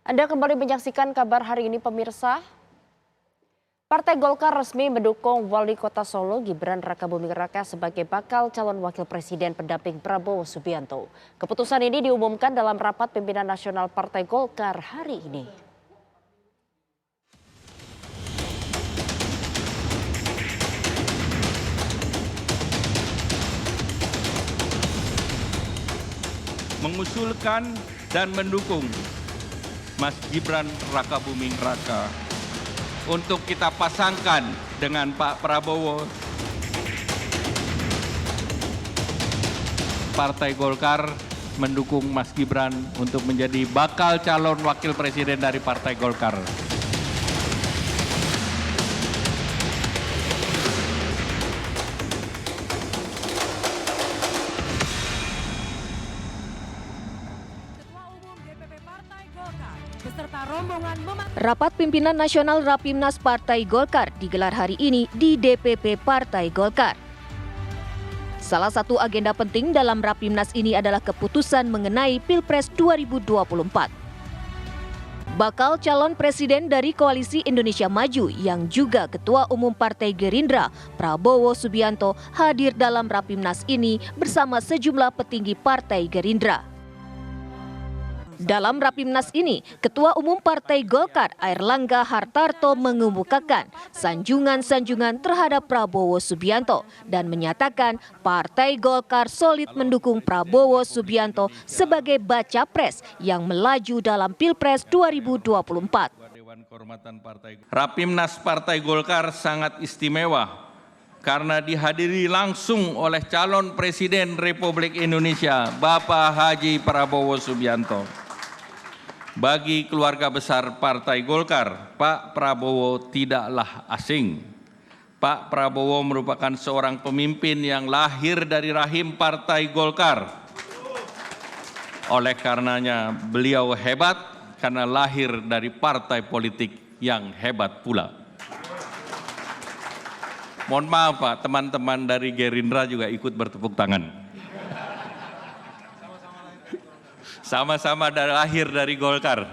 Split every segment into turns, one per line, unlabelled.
Anda kembali menyaksikan kabar hari ini pemirsa. Partai Golkar resmi mendukung Wali Kota Solo Gibran Rakabuming Raka sebagai bakal calon wakil presiden pendamping Prabowo Subianto. Keputusan ini diumumkan dalam rapat pimpinan nasional Partai Golkar hari ini.
Mengusulkan dan mendukung Mas Gibran Rakabuming Raka untuk kita pasangkan dengan Pak Prabowo. Partai Golkar mendukung Mas Gibran untuk menjadi bakal calon wakil presiden dari Partai Golkar.
Rapat pimpinan nasional Rapimnas Partai Golkar digelar hari ini di DPP Partai Golkar. Salah satu agenda penting dalam Rapimnas ini adalah keputusan mengenai Pilpres 2024. Bakal calon presiden dari Koalisi Indonesia Maju yang juga Ketua Umum Partai Gerindra, Prabowo Subianto, hadir dalam Rapimnas ini bersama sejumlah petinggi Partai Gerindra. Dalam Rapimnas ini, Ketua Umum Partai Golkar Airlangga Hartarto mengemukakan sanjungan-sanjungan terhadap Prabowo Subianto dan menyatakan Partai Golkar solid mendukung Prabowo Subianto sebagai baca pres yang melaju dalam Pilpres 2024.
Rapimnas Partai Golkar sangat istimewa karena dihadiri langsung oleh calon Presiden Republik Indonesia, Bapak Haji Prabowo Subianto. Bagi keluarga besar Partai Golkar, Pak Prabowo tidaklah asing. Pak Prabowo merupakan seorang pemimpin yang lahir dari rahim Partai Golkar. Oleh karenanya beliau hebat karena lahir dari partai politik yang hebat pula. Mohon maaf Pak, teman-teman dari Gerindra juga ikut bertepuk tangan. Sama-sama lahir dari Golkar.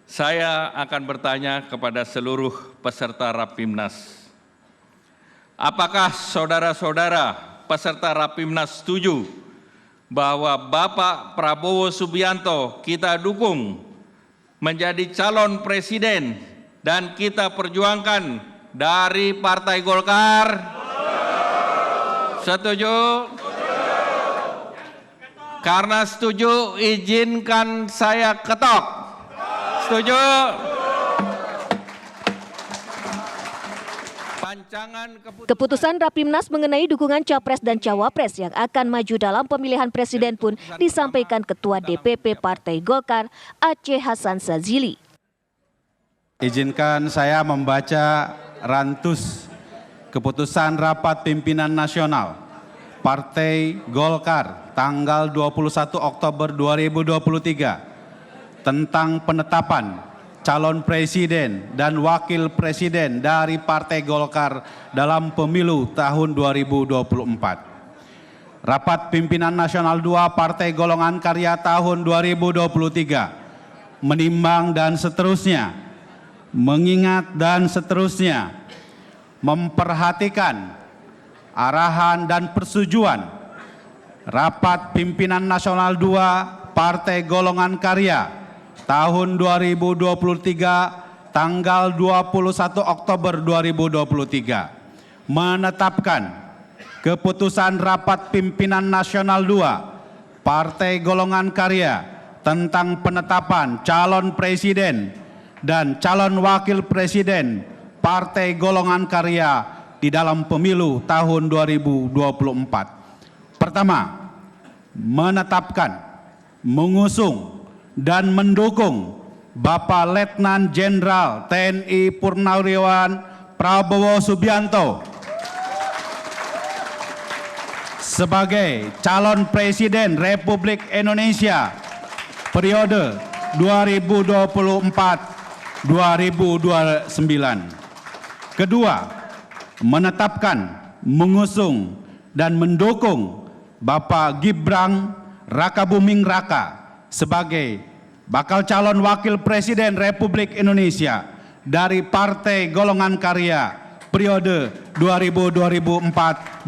Saya akan bertanya kepada seluruh peserta Rapimnas. Apakah saudara-saudara peserta Rapimnas setuju bahwa Bapak Prabowo Subianto kita dukung menjadi calon presiden dan kita perjuangkan dari Partai Golkar? Setuju? Karena setuju, izinkan saya ketok. Setuju?
Keputusan Rapimnas mengenai dukungan Capres dan Cawapres yang akan maju dalam pemilihan presiden pun disampaikan Ketua DPP Partai Golkar, Aceh Hasan Sazili.
Izinkan saya membaca rantus keputusan Rapat Pimpinan Nasional Partai Golkar tanggal 21 Oktober 2023 tentang penetapan calon presiden dan wakil presiden dari Partai Golkar dalam pemilu tahun 2024. Rapat Pimpinan Nasional 2 Partai Golongan Karya tahun 2023 menimbang dan seterusnya, mengingat dan seterusnya, memperhatikan arahan dan persetujuan Rapat Pimpinan Nasional 2 Partai Golongan Karya tahun 2023 tanggal 21 Oktober 2023 menetapkan keputusan Rapat Pimpinan Nasional 2 Partai Golongan Karya tentang penetapan calon presiden dan calon wakil presiden Partai Golongan Karya di dalam pemilu tahun 2024. Pertama, menetapkan, mengusung, dan mendukung Bapak Letnan Jenderal TNI Purnawirawan Prabowo Subianto sebagai calon Presiden Republik Indonesia periode 2024-2029. Kedua, menetapkan, mengusung, dan mendukung Bapak Gibran Rakabuming Raka sebagai bakal calon wakil presiden Republik Indonesia dari Partai Golongan Karya periode 2004-2029.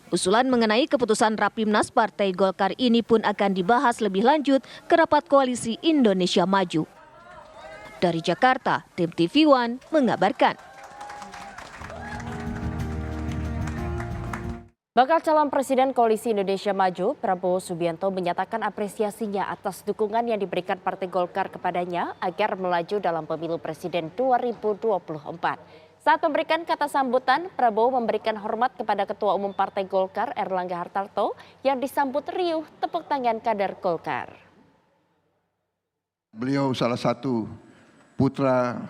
Usulan mengenai keputusan Rapimnas Partai Golkar ini pun akan dibahas lebih lanjut ke rapat koalisi Indonesia Maju. Dari Jakarta, tim TV One mengabarkan.
Bakal calon Presiden Koalisi Indonesia Maju, Prabowo Subianto menyatakan apresiasinya atas dukungan yang diberikan Partai Golkar kepadanya agar melaju dalam pemilu Presiden 2024. Saat memberikan kata sambutan, Prabowo memberikan hormat kepada Ketua Umum Partai Golkar Erlangga Hartarto yang disambut riuh tepuk tangan kader Golkar.
Beliau salah satu putra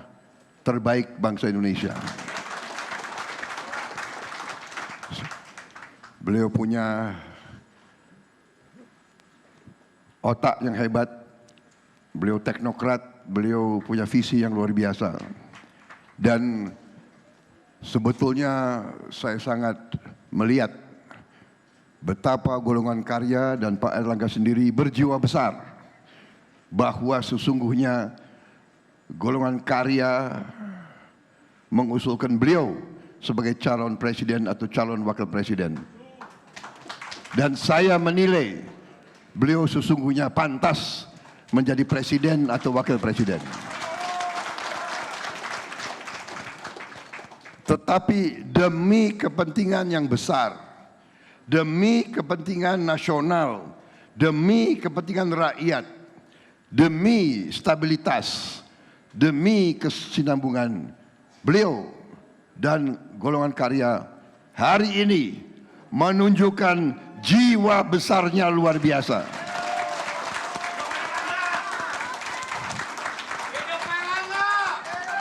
terbaik bangsa Indonesia. Beliau punya otak yang hebat, beliau teknokrat, beliau punya visi yang luar biasa. Dan sebetulnya saya sangat melihat betapa golongan karya dan Pak Erlangga sendiri berjiwa besar bahwa sesungguhnya golongan karya mengusulkan beliau sebagai calon presiden atau calon wakil presiden. Dan saya menilai beliau sesungguhnya pantas menjadi presiden atau wakil presiden. Tetapi demi kepentingan yang besar, demi kepentingan nasional, demi kepentingan rakyat, demi stabilitas, demi kesinambungan beliau dan golongan karya hari ini menunjukkan jiwa besarnya luar biasa.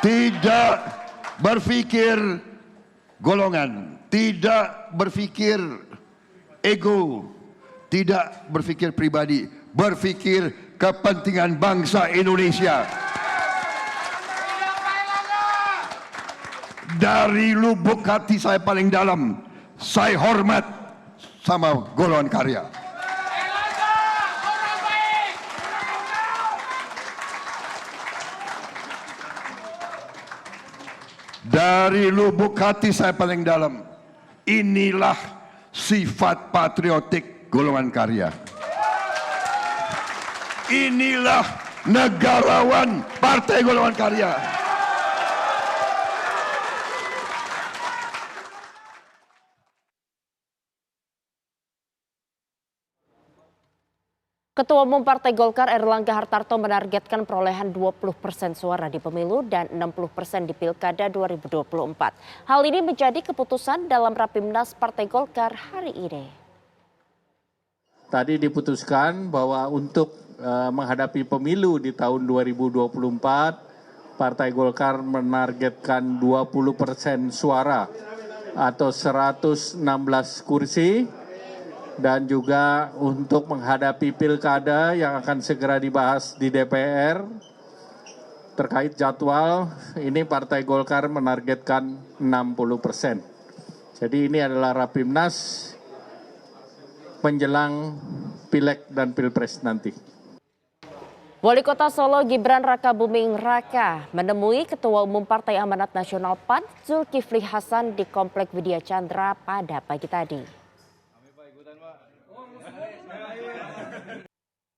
Tidak berpikir golongan, tidak berpikir ego, tidak berpikir pribadi, berpikir kepentingan bangsa Indonesia. Dari lubuk hati saya paling dalam, saya hormat sama golongan karya. Dari lubuk hati saya paling dalam, inilah sifat patriotik golongan karya. Inilah negarawan Partai Golongan Karya.
Ketua Umum Partai Golkar Erlangga Hartarto menargetkan perolehan 20% suara di pemilu dan 60% di Pilkada 2024. Hal ini menjadi keputusan dalam Rapimnas Partai Golkar hari ini.
Tadi diputuskan bahwa untuk menghadapi pemilu di tahun 2024, Partai Golkar menargetkan 20% suara atau 116 kursi. Dan juga untuk menghadapi pilkada yang akan segera dibahas di DPR terkait jadwal, ini Partai Golkar menargetkan 60%. Jadi ini adalah Rapimnas menjelang Pileg dan Pilpres nanti.
Wali Kota Solo Gibran Rakabuming Raka menemui Ketua Umum Partai Amanat Nasional PAN Zulkifli Hasan di Komplek Widya Chandra pada pagi tadi.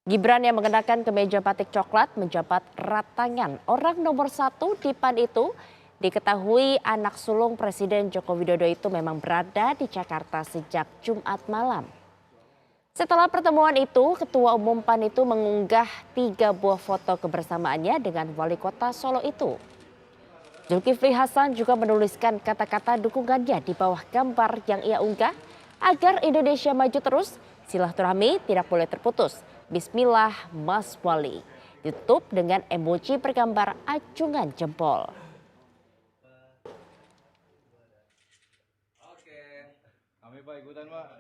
Gibran yang mengenakan kemeja batik coklat menjabat erat tangan orang nomor 1 di PAN itu. Diketahui anak sulung Presiden Joko Widodo itu memang berada di Jakarta sejak Jumat malam. Setelah pertemuan itu, Ketua Umum PAN itu mengunggah 3 buah foto kebersamaannya dengan Wali Kota Solo itu. Zulkifli Hasan juga menuliskan kata-kata dukungannya di bawah gambar yang ia unggah agar Indonesia maju terus, silaturahmi tidak boleh terputus. Bismillah Mas Wali. Ditutup dengan emoji bergambar acungan jempol. Oke, kami Pak ikutan Pak.